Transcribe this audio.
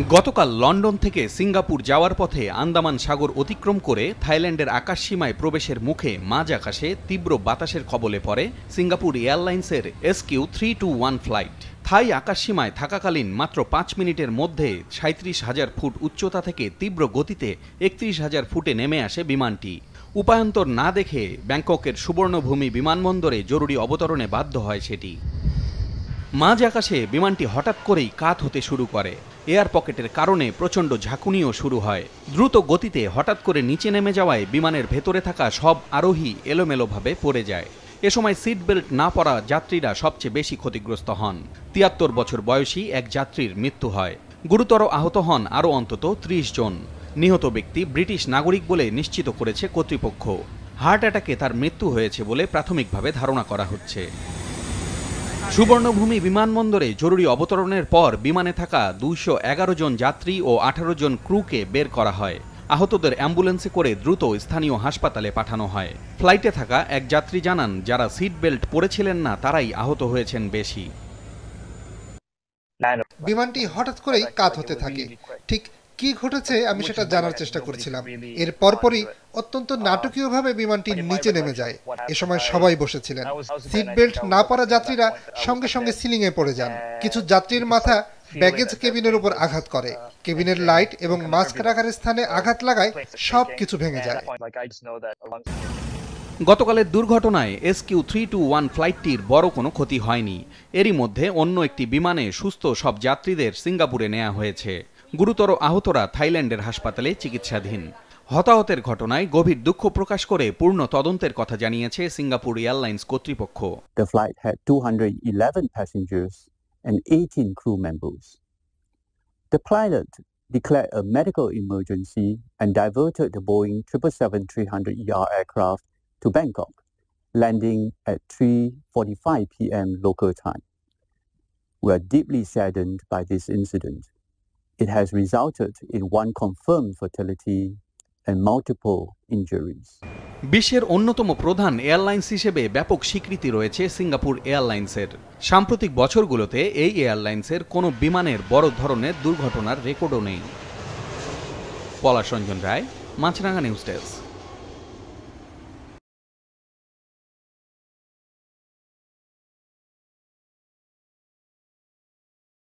গতকাল লন্ডন থেকে সিঙ্গাপুর যাওয়ার পথে আন্দামান সাগর অতিক্রম করে থাইল্যান্ডের আকাশসীমায় প্রবেশের মুখে মাঝ আকাশে তীব্র বাতাসের কবলে পড়ে সিঙ্গাপুর এয়ারলাইন্সের SQ321 ফ্লাইট। থাই আকাশসীমায় থাকাকালীন মাত্র 5 মিনিটের মধ্যে 37,000 ফুট উচ্চতা থেকে তীব্র গতিতে 31,000 ফুটে নেমে আসে বিমানটি। উপায়ন্তর না দেখে ব্যাংককের সুবর্ণভূমি বিমানবন্দরে জরুরি অবতরণে বাধ্য হয় সেটি। মাঝ আকাশে বিমানটি হঠাৎ করেই কাত হতে শুরু করে। এয়ার পকেটের কারণে প্রচণ্ড ঝাঁকুনিও শুরু হয়। দ্রুত গতিতে হঠাৎ করে নিচে নেমে যাওয়ায় বিমানের ভেতরে থাকা সব আরোহী এলোমেলোভাবে পড়ে যায়। এ সময় সিট বেল্ট না পরা যাত্রীরা সবচেয়ে বেশি ক্ষতিগ্রস্ত হন। 73 বছর বয়সী এক যাত্রীর মৃত্যু হয়। গুরুতর আহত হন আরও অন্তত 30 জন। নিহত ব্যক্তি ব্রিটিশ নাগরিক বলে নিশ্চিত করেছে কর্তৃপক্ষ। হার্ট অ্যাটাকে তার মৃত্যু হয়েছে বলে প্রাথমিকভাবে ধারণা করা হচ্ছে। সুবর্ণভূমি বিমানবন্দরে জরুরি অবতরণের পর বিমানে থাকা 211 জন যাত্রী ও 18 জন ক্রুকে বের করা হয়। আহতদের অ্যাম্বুলেন্সে করে দ্রুত স্থানীয় হাসপাতালে পাঠানো হয়। ফ্লাইটে থাকা এক যাত্রী জানান, যারা সিট বেল্ট পরেছিলেন না তারাই আহত হয়েছেন বেশি। বিমানটি হঠাৎ করেই কাত হতে থাকে। ঠিক কি ঘটেছে আমি সেটা জানার চেষ্টা করছিলাম। এর পরপরই অত্যন্ত নাটকীয়ভাবে বিমানটি নিচে নেমে যায়। এ সময় সবাই বসেছিলেন। সিট বেল্ট না পরা যাত্রীরা সঙ্গে সঙ্গে সিলিং এ পড়ে যান। কিছু যাত্রীর মাথা ব্যাগেজ কেবিনের উপর আঘাত করে। কেবিনের লাইট এবং মাস্ক রাখার স্থানে আঘাত লাগায় সবকিছু ভেঙে যায়। গতকালের দুর্ঘটনায় SQ321 ফ্লাইটটির বড় কোনো ক্ষতি হয়নি। এরই মধ্যে অন্য একটি বিমানে সুস্থ সব যাত্রীদের সিঙ্গাপুরে নেওয়া হয়েছে। গুরুতর আহতরা থাইল্যান্ডের হাসপাতালে চিকিৎসাধীন। হতাহতের ঘটনায় গভীর দুঃখ প্রকাশ করে পূর্ণ তদন্তের কথা জানিয়েছে সিঙ্গাপুর এয়ারলাইন্স কর্তৃপক্ষ। The flight had 211 passengers and 18 crew members. The pilot declared a medical emergency and diverted the Boeing 777-300ER aircraft to Bangkok, landing at 3:45 p.m. local time. We are deeply saddened by this incident. It has resulted in one confirmed fatality and multiple injuries. বিশ্বের অন্যতম প্রধান airlines হিসেবে ব্যাপক স্বীকৃতি রয়েছে Singapore এয়ারলাইন্সের। সাম্প্রতিক বছরগুলোতে এই এয়ারলাইন্সের কোনো বিমানের বড় ধরনের দুর্ঘটনার রেকর্ডও নেই। পলাশ রঞ্জন রায়, মাছরাঙা নিউজ ডেস্ক।